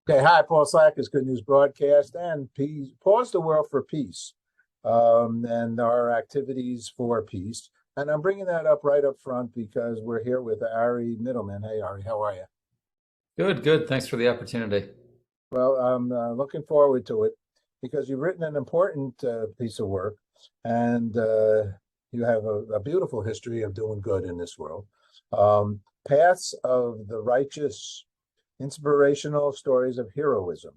Okay, hi, Paul Slack is Good News Broadcast and peace, Pause the World for Peace, and our activities for peace. And I'm bringing that up right up front because we're here with Ari Mittleman. Hey, Ari, how are you? Good, good. Thanks for the opportunity. Well, I'm looking forward to it because you've written an important piece of work and you have a beautiful history of doing good in this world. Paths of the Righteous, Inspirational Stories of Heroism,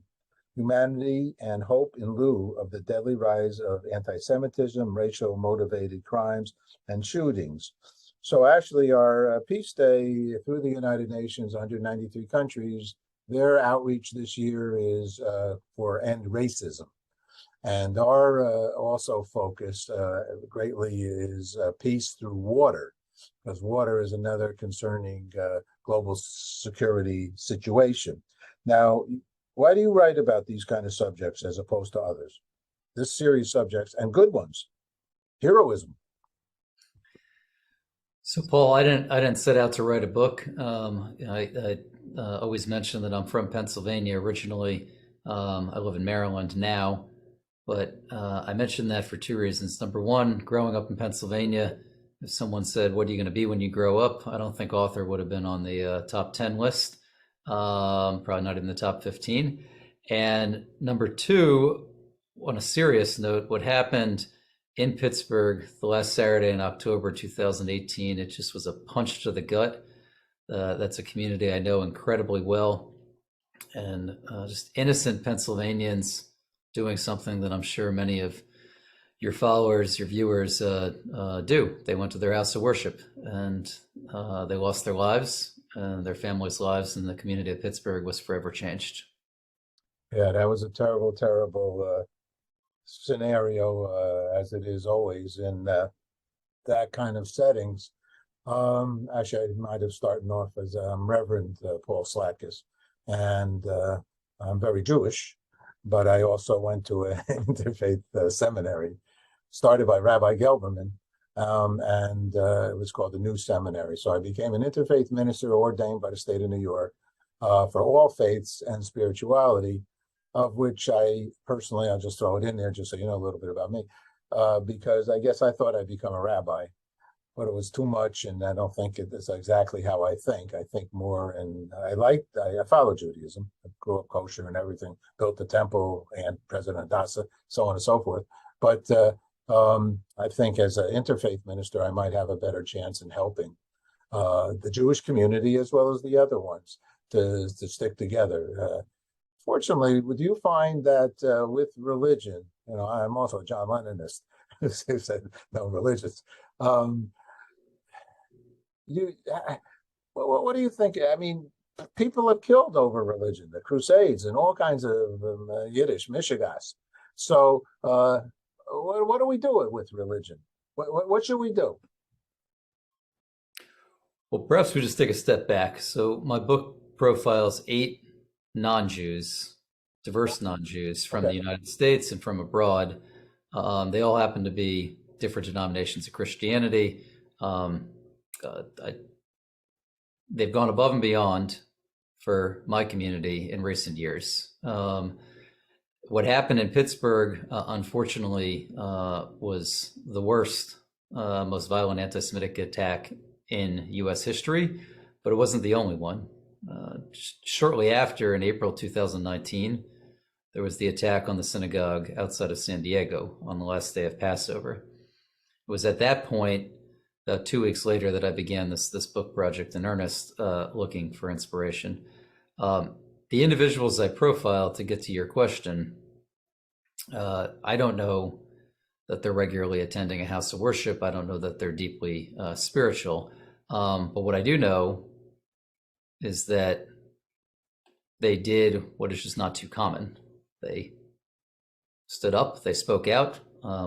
Humanity and Hope in Lieu of the Deadly Rise of Antisemitism, Racial Motivated Crimes, and Shootings. So actually, our Peace Day through the United Nations, 193 countries, their outreach this year is for end racism. And our also focus greatly is peace through water, because water is another concerning global security situation. Now, why do you write about these kind of subjects as opposed to others? This series subjects and good ones, heroism. So, Paul, I didn't set out to write a book. I always mention that I'm from Pennsylvania originally. I live in Maryland now, but I mentioned that for two reasons. Number one, growing up in Pennsylvania, if someone said, "What are you going to be when you grow up?" I don't think author would have been on the top 10 list, probably not even the top 15. And number two, on a serious note, what happened in Pittsburgh the last Saturday in October 2018, it just was a punch to the gut. That's a community I know incredibly well, and just innocent Pennsylvanians doing something that I'm sure many of your followers, your viewers do. They went to their house of worship and they lost their lives and their families' lives, and the community of Pittsburgh was forever changed. Yeah, that was a terrible, terrible scenario, as it is always in that kind of settings. Actually, I might have started off as Reverend Paul Slackus, and I'm very Jewish, but I also went to an interfaith seminary started by Rabbi Gelberman, and it was called the New Seminary. So I became an interfaith minister ordained by the state of New York for all faiths and spirituality, of which I personally, I'll just throw it in there just so you know a little bit about me, because I guess I thought I'd become a rabbi, but it was too much, and I don't think it's exactly how I think. I think more, and I follow Judaism. I grew up kosher and everything, built the temple and President Hadassah, so on and so forth. But I think as an interfaith minister, I might have a better chance in helping the Jewish community as well as the other ones to stick together. Fortunately, would you find that with religion, I'm also a John Lennonist who said no religious. You, what do you think? I mean, people have killed over religion, the Crusades, and all kinds of Yiddish, Mishigas. So, what do we do with religion? What should we do? Well, perhaps we just take a step back. So, my book profiles 8 non-Jews, diverse non-Jews from Okay. the United States and from abroad. They all happen to be different denominations of Christianity. I, they've gone above and beyond for my community in recent years. What happened in Pittsburgh, unfortunately, was the worst, most violent anti-Semitic attack in U.S. history, but it wasn't the only one. Shortly after, in April 2019, there was the attack on the synagogue outside of San Diego on the last day of Passover. It was at that point, about 2 weeks later, that I began this book project in earnest, looking for inspiration. The individuals I profile, to get to your question, I don't know that they're regularly attending a house of worship. I don't know that they're deeply spiritual. But what I do know is that they did what is just not too common. They stood up, they spoke out.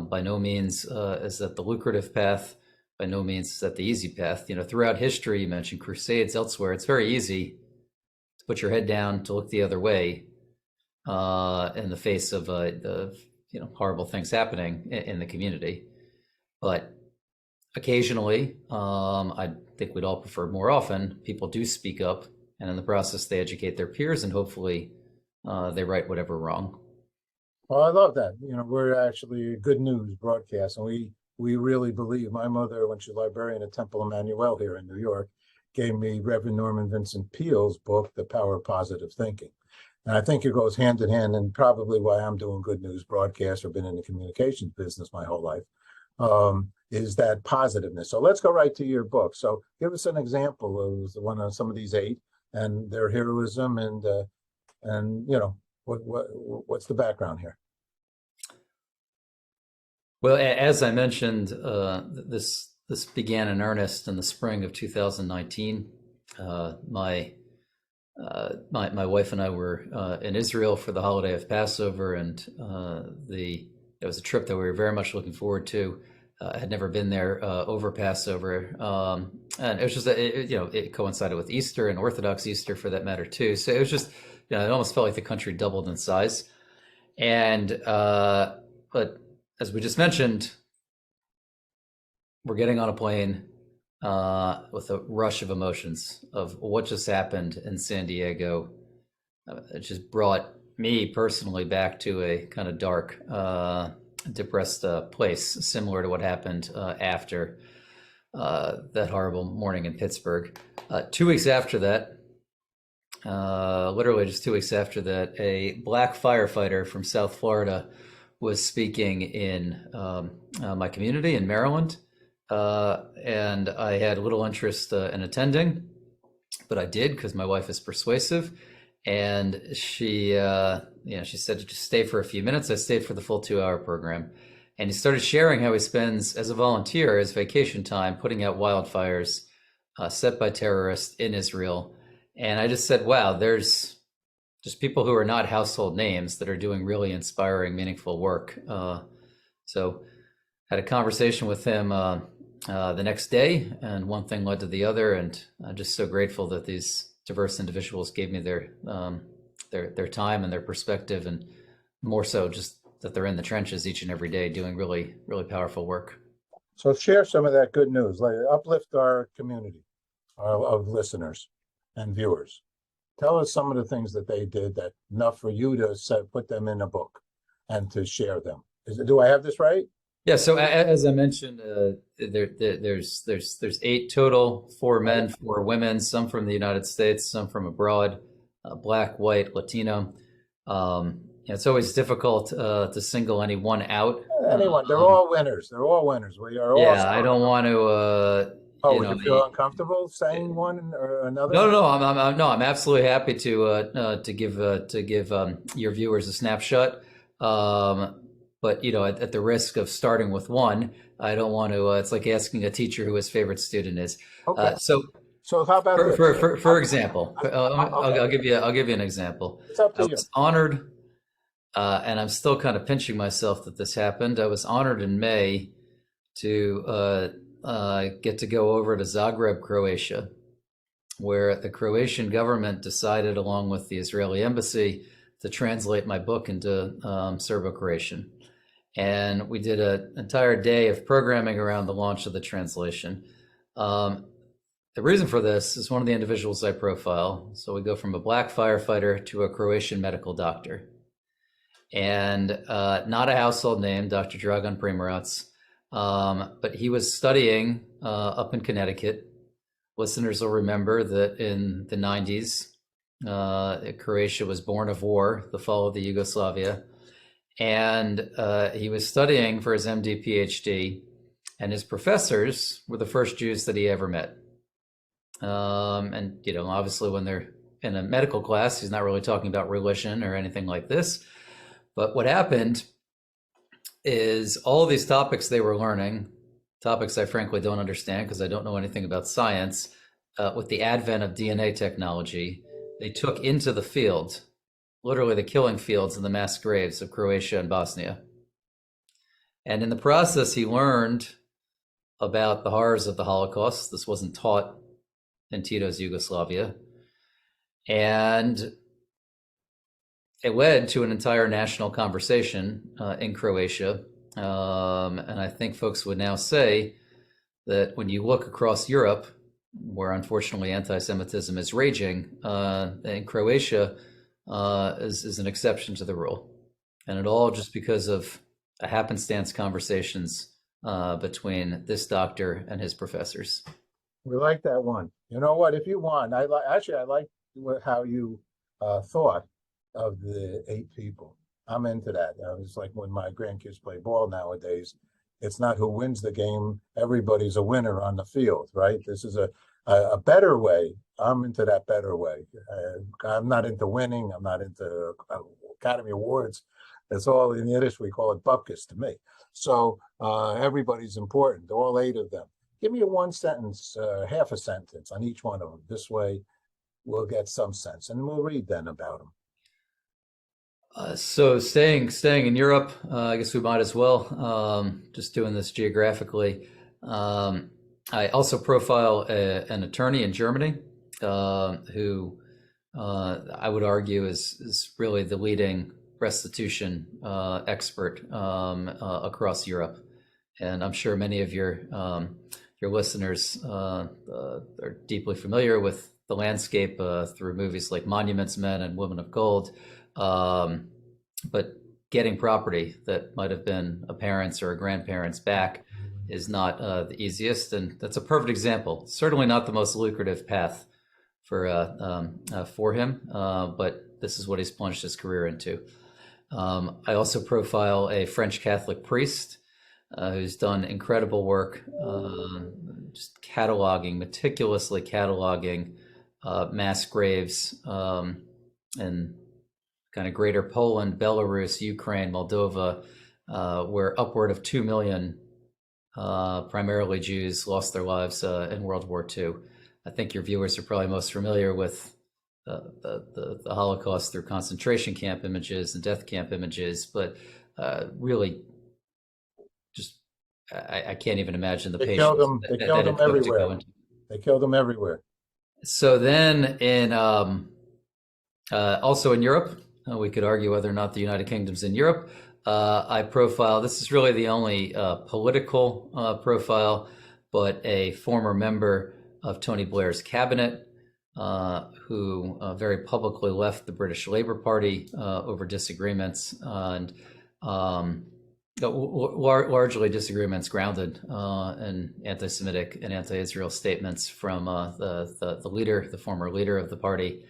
By no means is that the lucrative path. By no means is that the easy path. Throughout history, you mentioned crusades elsewhere, it's very easy to put your head down, to look the other way in the face of the horrible things happening in the community. But occasionally, I think we'd all prefer more often, people do speak up, and in the process, they educate their peers and hopefully they right whatever wrong. Well, I love that. We're actually a good news broadcast, and we really believe. My mother, when she's librarian at Temple Emmanuel here in New York, gave me Reverend Norman Vincent Peale's book, The Power of Positive Thinking. And I think it goes hand in hand, and probably why I'm doing good news broadcast or been in the communications business my whole life, is that positiveness. So let's go right to your book. So give us an example of one of some of these eight and their heroism, and what's the background here? Well, as I mentioned, this began in earnest in the spring of 2019. My wife and I were in Israel for the holiday of Passover, and it was a trip that we were very much looking forward to. I had never been there over Passover, and it was just it coincided with Easter and Orthodox Easter for that matter too. So it was just it almost felt like the country doubled in size, and but as we just mentioned, we're getting on a plane with a rush of emotions of what just happened in San Diego. It just brought me personally back to a kind of dark, depressed place, similar to what happened after that horrible morning in Pittsburgh. 2 weeks after that, literally just 2 weeks after that, a black firefighter from South Florida was speaking in my community in Maryland. And I had little interest in attending, but I did because my wife is persuasive. And she said to just stay for a few minutes. I stayed for the full 2-hour program. And he started sharing how he spends, as a volunteer, his vacation time putting out wildfires set by terrorists in Israel. And I just said, wow, there's just people who are not household names that are doing really inspiring, meaningful work. So had a conversation with him the next day, and one thing led to the other. And I'm just so grateful that these diverse individuals gave me their time and their perspective, and more so just that they're in the trenches each and every day doing really, really powerful work. So share some of that good news, like uplift our community of listeners and viewers. Tell us some of the things that they did that enough for you to put them in a book and to share them. Do I have this right? Yeah. So as I mentioned, there's 8 total, 4 men, 4 women, some from the United States, some from abroad, Black, white, Latino. It's always difficult to single anyone out. Anyone, they're all winners. They're all winners. We are all. Yeah, I don't want to. Would you feel uncomfortable saying one or another? No. I'm absolutely happy to give your viewers a snapshot. But at the risk of starting with one, I don't want to. It's like asking a teacher who his favorite student is. Okay. So how about for example, I'll give you an example. It's up to you. I was honored, and I'm still kind of pinching myself that this happened. I was honored in May to get to go over to Zagreb, Croatia, where the Croatian government decided, along with the Israeli embassy, to translate my book into Serbo-Croatian. And we did an entire day of programming around the launch of the translation. The reason for this is one of the individuals I profile. So we go from a black firefighter to a Croatian medical doctor. And not a household name, Dr. Dragan Primorac. But he was studying up in Connecticut. Listeners will remember that in the 90s, Croatia was born of war, the fall of the Yugoslavia. And he was studying for his MD, PhD, and his professors were the first Jews that he ever met. And, obviously when they're in a medical class, he's not really talking about religion or anything like this. But what happened is all these topics they were learning, topics I frankly don't understand because I don't know anything about science, with the advent of DNA technology, they took into the field, literally the killing fields and the mass graves of Croatia and Bosnia. And in the process, he learned about the horrors of the Holocaust. This wasn't taught in Tito's Yugoslavia. And it led to an entire national conversation in Croatia. And I think folks would now say that when you look across Europe, where unfortunately anti-Semitism is raging, in Croatia, is an exception to the rule, and it all just because of a happenstance conversations between this doctor and his professors. We like that one. You know what? If you want, I like how you thought of the 8 people. I'm into that. It's like when my grandkids play ball nowadays. It's not who wins the game. Everybody's a winner on the field, right? This is a better way. I'm into that better way. I'm not into winning. I'm not into Academy Awards. It's all in Yiddish. We call it bupkis to me. So everybody's important, all 8 of them. Give me a one sentence, half a sentence on each one of them. This way we'll get some sense and we'll read then about them. So staying in Europe, I guess we might as well. Just doing this geographically. I also profile an attorney in Germany who I would argue is really the leading restitution expert across Europe, and I'm sure many of your listeners are deeply familiar with the landscape through movies like Monuments Men and Women of Gold. But getting property that might have been a parent's or a grandparent's back is not the easiest, and that's a perfect example. Certainly not the most lucrative path for him, but this is what he's plunged his career into. I also profile a French Catholic priest who's done incredible work, just meticulously cataloging mass graves in kind of greater Poland, Belarus, Ukraine, Moldova, where upward of 2 million, primarily Jews, lost their lives in World War II. I think your viewers are probably most familiar with the Holocaust through concentration camp images and death camp images, but really, just I can't even imagine the They killed patients them. They that killed it them took to everywhere. go into. They killed them everywhere. So then, also in Europe, we could argue whether or not the United Kingdom's in Europe. I profile. This is really the only political profile, but a former member of Tony Blair's cabinet, who very publicly left the British Labour Party over disagreements and largely disagreements grounded in anti-Semitic and anti-Israel statements from the former leader of the party.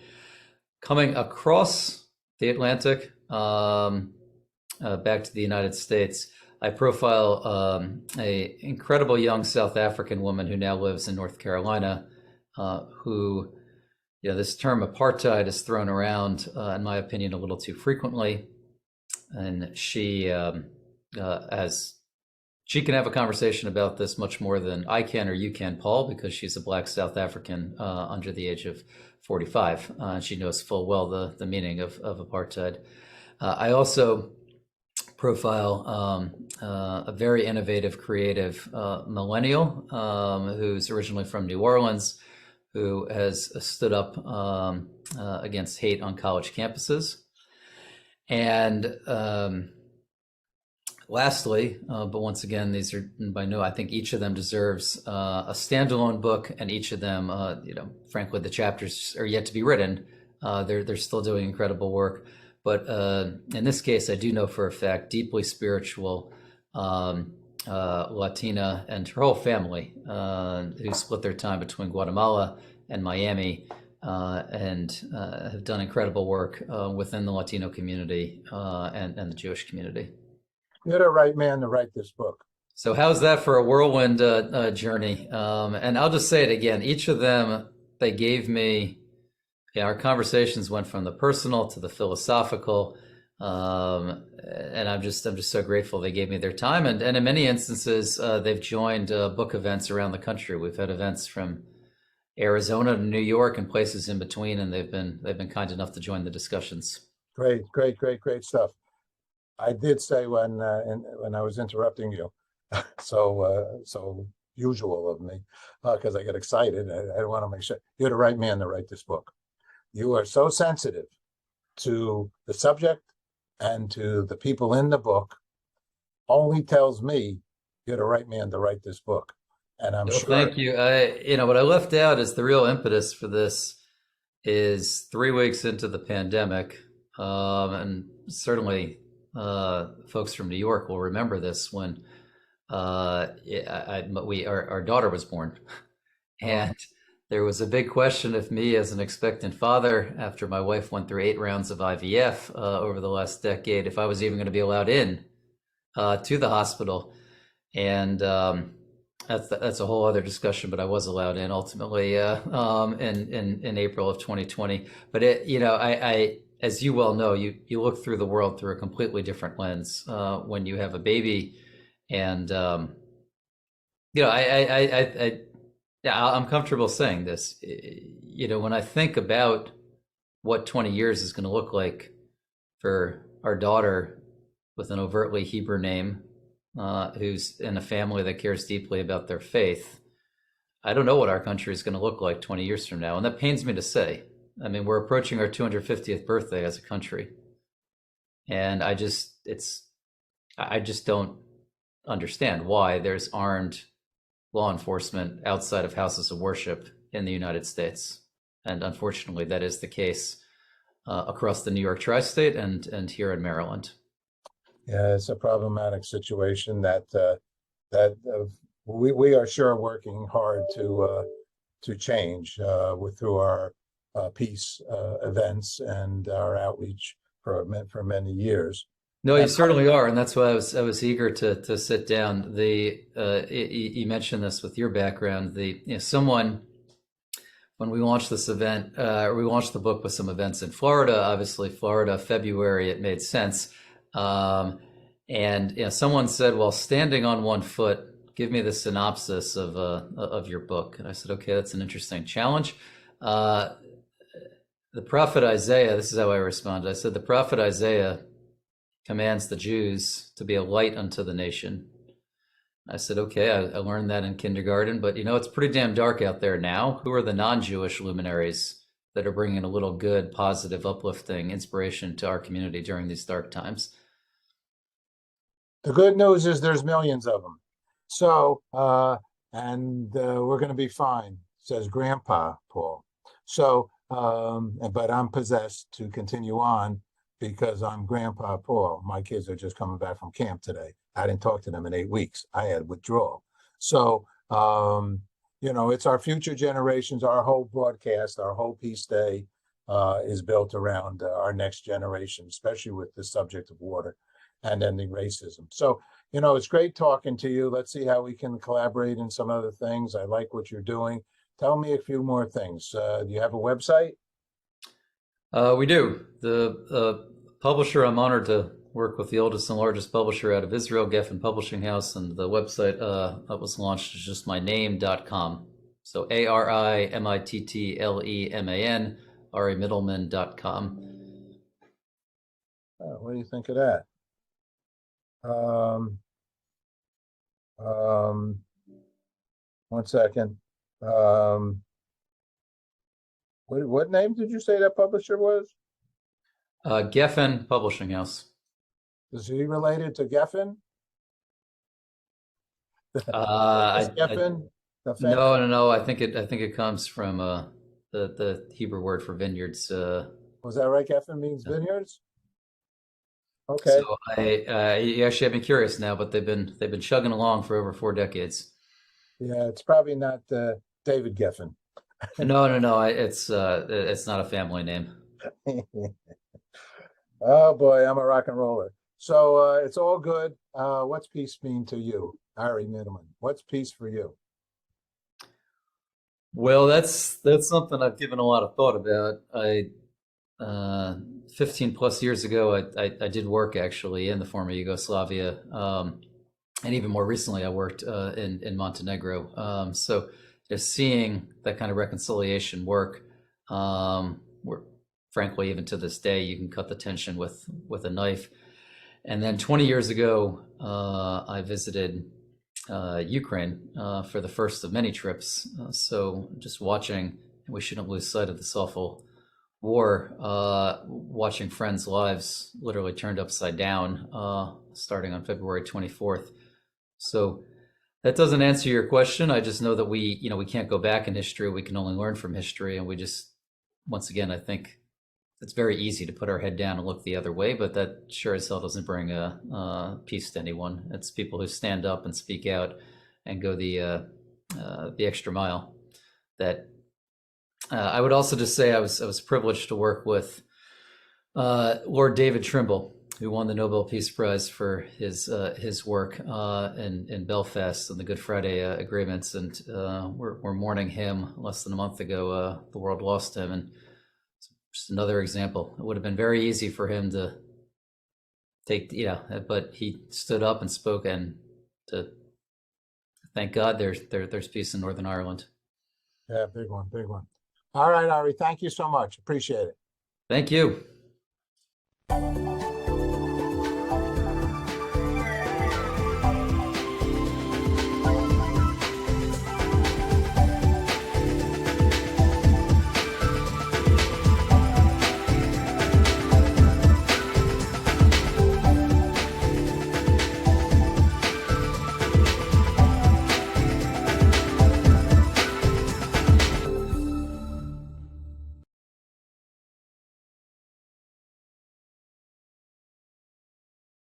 Coming across the Atlantic back to the United States, I profile a incredible young South African woman who now lives in North Carolina, who, this term apartheid is thrown around, in my opinion, a little too frequently. And she can have a conversation about this much more than I can or you can, Paul, because she's a Black South African under the age of 45. She knows full well the meaning of apartheid. I also profile a very innovative, creative millennial who's originally from New Orleans, who has stood up against hate on college campuses. And lastly, but once again, these are by no, I think each of them deserves a standalone book, and each of them, frankly, the chapters are yet to be written. They're still doing incredible work. But in this case, I do know for a fact, deeply spiritual Latina and her whole family, who split their time between Guatemala and Miami, and have done incredible work within the Latino community and the Jewish community. You're the right man to write this book. So how's that for a whirlwind journey? And I'll just say it again. Each of them, they gave me, our conversations went from the personal to the philosophical. And I'm just so grateful they gave me their time. And in many instances, they've joined book events around the country. We've had events from Arizona to New York and places in between, and they've been kind enough to join the discussions. Great stuff. I did say when I was interrupting you, so usual of me, because I get excited. I want to make sure you're the right man to write this book. You are so sensitive to the subject and to the people in the book. Only tells me you're the right man to write this book. And I'm sure. Thank you. What I left out is the real impetus for this is 3 weeks into the pandemic. and certainly folks from New York will remember this when our daughter was born, and there was a big question if me, as an expectant father, after my wife went through 8 rounds of IVF over the last decade, if I was even going to be allowed in to the hospital. And that's a whole other discussion. But I was allowed in ultimately in April of 2020. But I as you well know, you look through the world through a completely different lens when you have a baby, and I'm comfortable saying this. When I think about what 20 years is going to look like for our daughter with an overtly Hebrew name, who's in a family that cares deeply about their faith, I don't know what our country is going to look like 20 years from now. And that pains me to say. I mean, we're approaching our 250th birthday as a country. And I just don't understand why there's armed law enforcement outside of houses of worship in the United States. And unfortunately, that is the case across the New York tri-state and here in Maryland. Yeah, it's a problematic situation that we are sure working hard to change through our peace events and our outreach for many years. No, you certainly are, and that's why I was eager to sit down. You mentioned this with your background. Someone, when we launched this event, we launched the book with some events in Florida. Obviously, Florida, February, it made sense. And someone said, "Well, standing on one foot, give me the synopsis of your book." And I said, "Okay, that's an interesting challenge." The prophet Isaiah. This is how I responded. I said, "The prophet Isaiah commands the Jews to be a light unto the nation." I said, okay, I learned that in kindergarten, but it's pretty damn dark out there now. Who are the non-Jewish luminaries that are bringing a little good, positive, uplifting inspiration to our community during these dark times? The good news is there's millions of them. So, we're going to be fine, says Grandpa Paul. So, but I'm possessed to continue on because I'm Grandpa Paul. My kids are just coming back from camp today. I didn't talk to them in 8 weeks. I had withdrawal. So, it's our future generations. Our whole broadcast, our whole Peace Day is built around our next generation, especially with the subject of water and ending racism. So, it's great talking to you. Let's see how we can collaborate in some other things. I like what you're doing. Tell me a few more things. Do you have a website? We do. The publisher, I'm honored to work with the oldest and largest publisher out of Israel, Geffen Publishing House, and the website that was launched is just my name.com. So ARIMITTLEMAN, Mittleman.com. What do you think of that? One second. What name did you say that publisher was? Geffen Publishing House. Is he related to Geffen? Geffen? No. I think it comes from the Hebrew word for vineyards. Was that right? Geffen means vineyards. Okay. So you actually have me curious now, but they've been chugging along for over 4 decades. Yeah, it's probably not David Geffen. No. It's not a family name. Oh boy, I'm a rock and roller. So it's all good. What's peace mean to you, Ari Mittleman? What's peace for you? Well, that's something I've given a lot of thought about. 15 plus years ago, I did work actually in the former Yugoslavia, and even more recently, I worked in Montenegro. So just seeing that kind of reconciliation work, where, frankly, even to this day, you can cut the tension with a knife. And then 20 years ago, I visited Ukraine for the first of many trips. So just watching, we shouldn't lose sight of this awful war, watching friends' lives literally turned upside down, starting on February 24th. So that doesn't answer your question. I just know that we can't go back in history. We can only learn from history. And we just, once again, I think it's very easy to put our head down and look the other way, but that sure as hell doesn't bring peace to anyone. It's people who stand up and speak out and go the extra mile. That I would also just say I was privileged to work with Lord David Trimble, who won the Nobel Peace Prize for his work in Belfast and the Good Friday agreements, and we're mourning him. Less than a month ago, the world lost him, and just another example. It would have been very easy for him to take, but he stood up and spoke, and to thank God there's peace in Northern Ireland. Yeah, big one, big one. All right, Ari, thank you so much. Appreciate it. Thank you.